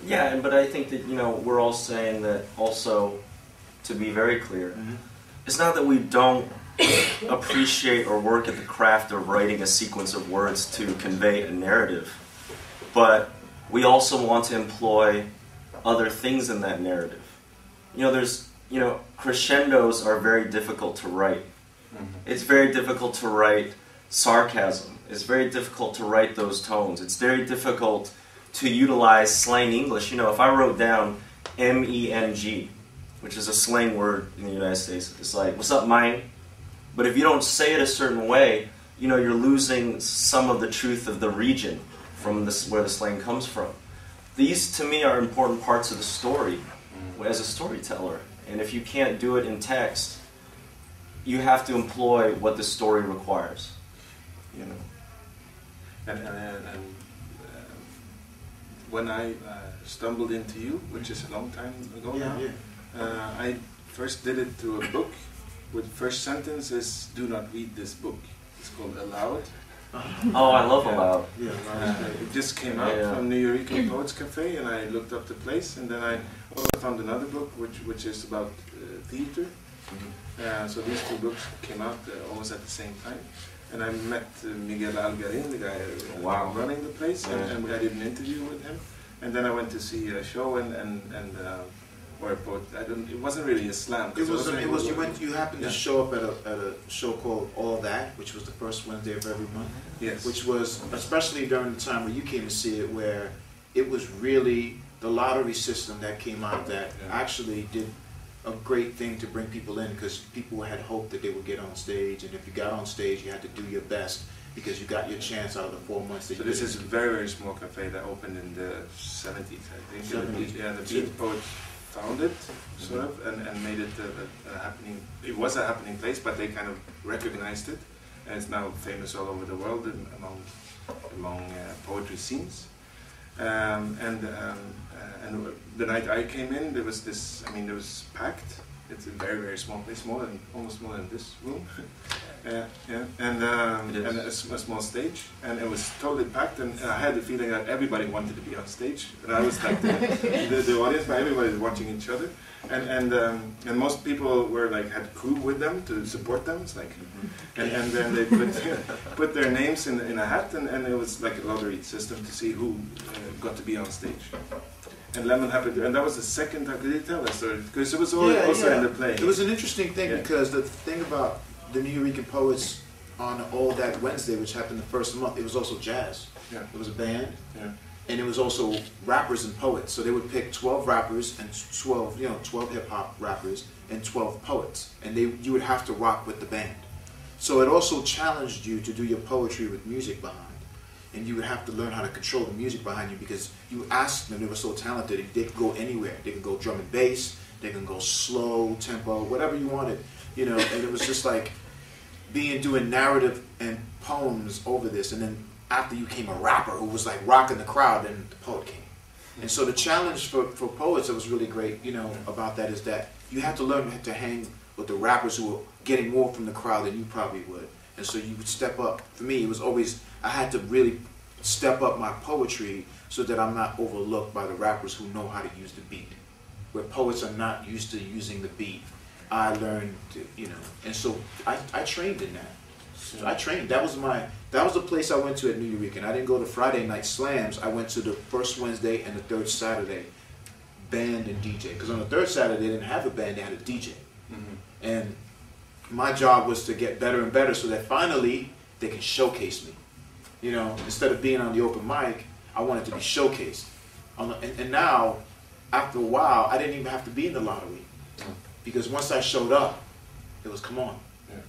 yeah, but I think that, you know, we're all saying that also, to be very clear, it's not that we don't appreciate or work at the craft of writing a sequence of words to convey a narrative, but we also want to employ other things in that narrative. You know, crescendos are very difficult to write. It's very difficult to write sarcasm. It's very difficult to write those tones. It's very difficult to utilize slang English. You know, if I wrote down M-E-N-G, which is a slang word in the United States, it's like, what's up, mine? But if you don't say it a certain way, you know, you're losing some of the truth of the region from where the slang comes from. These, to me, are important parts of the story as a storyteller. And if you can't do it in text, you have to employ what the story requires. You know. And when I stumbled into you, which is a long time ago now, I first did it through a book. With first sentence is, "Do not read this book." It's called Aloud. Oh, I love Aloud. It just came out from New York Poets Cafe, and I looked up the place, and then I also found another book which is about theater. So these two books came out almost at the same time. And I met Miguel Algarin, the guy running the place, and I did an interview with him. And then I went to see a show or a poet. It wasn't really a slam. You happened to show up at a show called All That, which was the first Wednesday of every month. Yes. Which was, especially during the time where you came to see it, where it was really the lottery system that came out that actually did a great thing to bring people in, because people had hoped that they would get on stage, and if you got on stage you had to do your best because you got your chance out of the 4 months that so you this is a very, very small cafe that opened in the 70s, I think. 70s. The Beat Poets found it, sort of, and made it a happening. It was a happening place, but they kind of recognized it, and it's now famous all over the world among poetry scenes. And the night I came in, there was this. I mean, it was packed. It's a very, very small place, almost smaller than this room. And a small stage, and it was totally packed. And I had the feeling that everybody wanted to be on stage, and I was like the audience, but everybody was watching each other. And most people were like had crew with them to support them. It's like, and then they put their names in a hat, and it was like a lottery system to see who got to be on stage. And Lemon happened, and that was the second time. Could you tell that story? Because it was also in the play. It was an interesting thing because the thing about the New York Poets on All That Wednesday, which happened the first month, it was also jazz. Yeah. It was a band, and it was also rappers and poets. So they would pick 12 rappers and 12 hip hop rappers and 12 poets, and you would have to rock with the band. So it also challenged you to do your poetry with music behind. And you would have to learn how to control the music behind you, because you asked them, they were so talented, they could go anywhere. They could go drum and bass, they can go slow, tempo, whatever you wanted, you know, and it was just like doing narrative and poems over this, and then after you came a rapper who was like rocking the crowd, and the poet came. And so the challenge for poets that was really great, you know, about that is that you have to learn to hang with the rappers who were getting more from the crowd than you probably would. And so you would step up. For me, it was always, I had to really step up my poetry so that I'm not overlooked by the rappers who know how to use the beat. Where poets are not used to using the beat, I learned, you know, and so I trained in that. So I trained. That was the place I went to at New York, and I didn't go to Friday night slams. I went to the first Wednesday and the third Saturday, band and DJ. Because on the third Saturday they didn't have a band, they had a DJ. And my job was to get better and better so that finally they can showcase me. You know, instead of being on the open mic, I wanted to be showcased. And now, after a while, I didn't even have to be in the lottery. Because once I showed up, it was come on.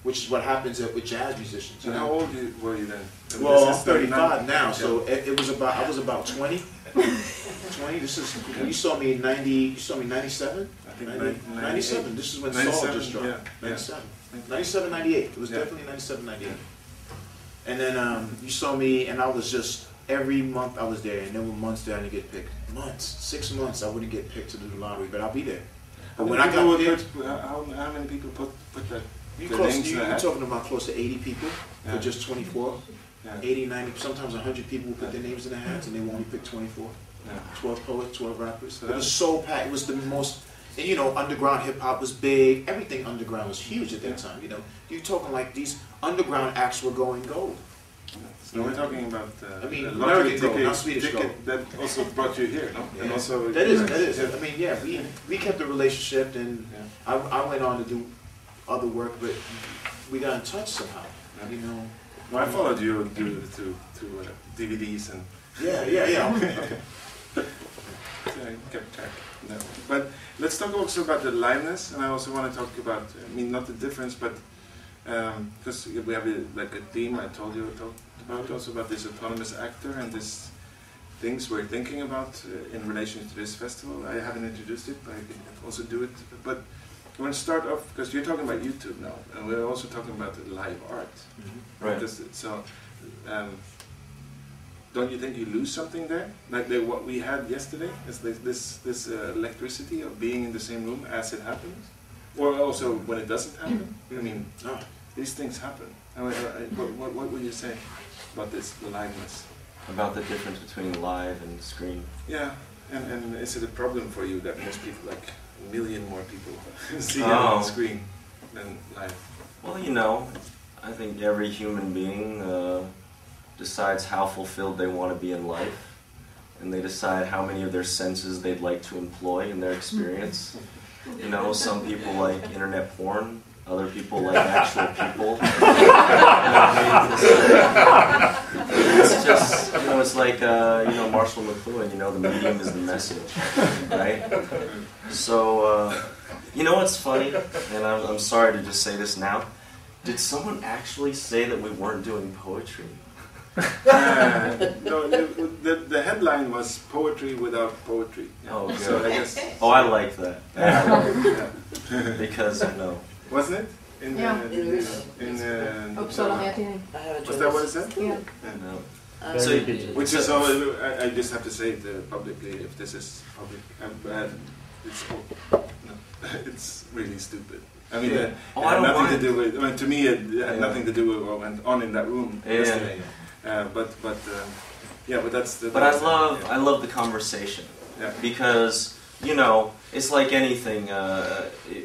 Which is what happens with jazz musicians. And how old were you then? Well, I'm 35 now, so I was about 20. 20, this is, you saw me in 90, you saw me 97? I think 97, this is when Saul just dropped. 97. 97, 98. It was definitely 97, 98. And then you saw me, and I was just, every month I was there, and there were months that I didn't get picked. Months, 6 months I wouldn't get picked to do the lottery, but I'll be there. But when I got picked, how many people put that? You're talking about close to 80 people for just 24. 80, 90, sometimes 100 people will put their names in the hats, and they will only pick 24. 12 poets, 12 rappers. It was so packed. It was the most, and you know, underground hip hop was big. Everything underground was huge at that time. You know, you're talking like these underground acts were going gold. So we're talking about I mean, a lottery American gold, not Swedish ticket gold. that also brought you here, no? Yeah. And also That is. I mean, yeah, we kept the relationship, and Yeah. I went on to do other work, but we got in touch somehow. Yeah. You know. Well, I followed you to DVDs and Yeah. Okay. I kept track. No. But let's talk also about the liveness, and I also want to talk about, I mean, not the difference, but because we have like a theme I told you about also about this autonomous actor and this things we're thinking about in relation to this festival. I haven't introduced it, but I can also do it. But I want to start off because you're talking about YouTube now, and we're also talking about live art. Right. Because, so, don't you think you lose something there? Like what we had yesterday, is this electricity of being in the same room as it happens, or also when it doesn't happen. I mean, these things happen. What would you say about this liveness? About the difference between live and screen. Yeah, and is it a problem for you that most people, like a million more people, see it on screen than live? Well, you know, I think every human being decides how fulfilled they want to be in life, and they decide how many of their senses they'd like to employ in their experience. You know, some people like internet porn, other people like actual people. It's just, you know, it's like, you know, Marshall McLuhan, you know, the medium is the message, right? So, you know what's funny, and I'm sorry to just say this now, did someone actually say that we weren't doing poetry? No, the headline was poetry without poetry. Yeah. Oh, good. So I guess. Oh, I like that. Yeah. Because, you know. Wasn't it? In Uppsala Nya Tidning. was that what it said? Yeah. No. So, Which is all, I just have to say it publicly, if this is public, it's, no, it's really stupid. I mean, it had nothing to do with, I mean, to me it had nothing to do with what went on in that room yesterday. But that's the... But I love the conversation. Yeah. Because, you know, it's like anything.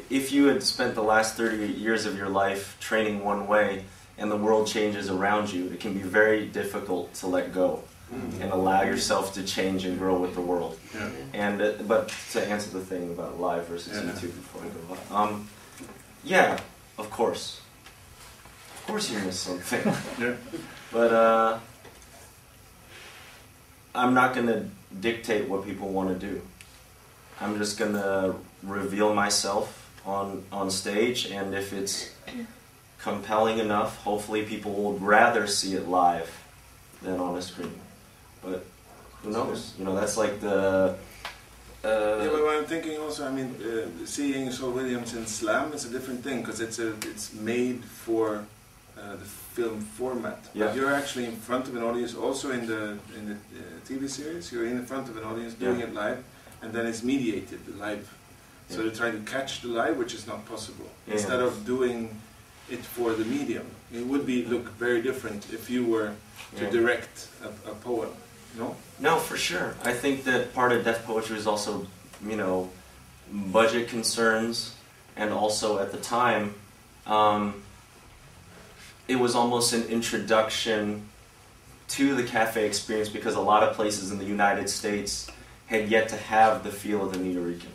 If you had spent the last 30 years of your life training one way, and the world changes around you, it can be very difficult to let go and allow yourself to change and grow with the world. Yeah. And but to answer the thing about live versus YouTube before I go on, yeah, of course you miss something. Yeah. But I'm not going to dictate what people want to do. I'm just going to reveal myself on stage, and if it's compelling enough, hopefully people will rather see it live than on a screen. But who knows? You know, that's like the... yeah, but what I'm thinking also, I mean, seeing Saul Williams in Slam is a different thing, because it's made for the film format. Yeah. But you're actually in front of an audience, also in the TV series, you're in front of an audience doing it live, and then it's mediated, the live. So they're trying to catch the live, which is not possible. Instead of doing it for the medium. It would look very different if you were to direct a poem, no? No, for sure. I think that part of deaf poetry is also, you know, budget concerns, and also at the time, it was almost an introduction to the cafe experience, because a lot of places in the United States had yet to have the feel of the Nuyorican.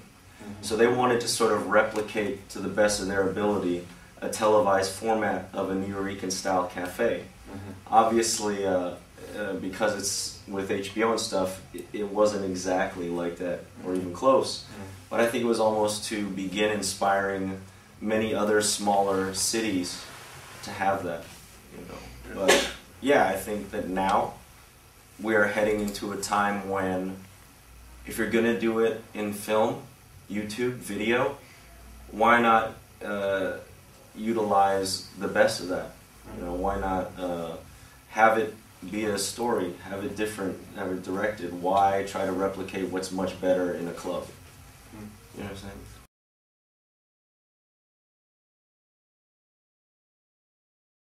So they wanted to sort of replicate, to the best of their ability, a televised format of a Nuyorican style cafe. Obviously, because it's with HBO and stuff, it wasn't exactly like that, or even close. But I think it was almost to begin inspiring many other smaller cities to have that, you know. But yeah, I think that now we are heading into a time when, if you're going to do it in film, YouTube, video, why not utilize the best of that? You know, why not have it be a story, have it different, have it directed? Why try to replicate what's much better in a club? You know what I'm saying?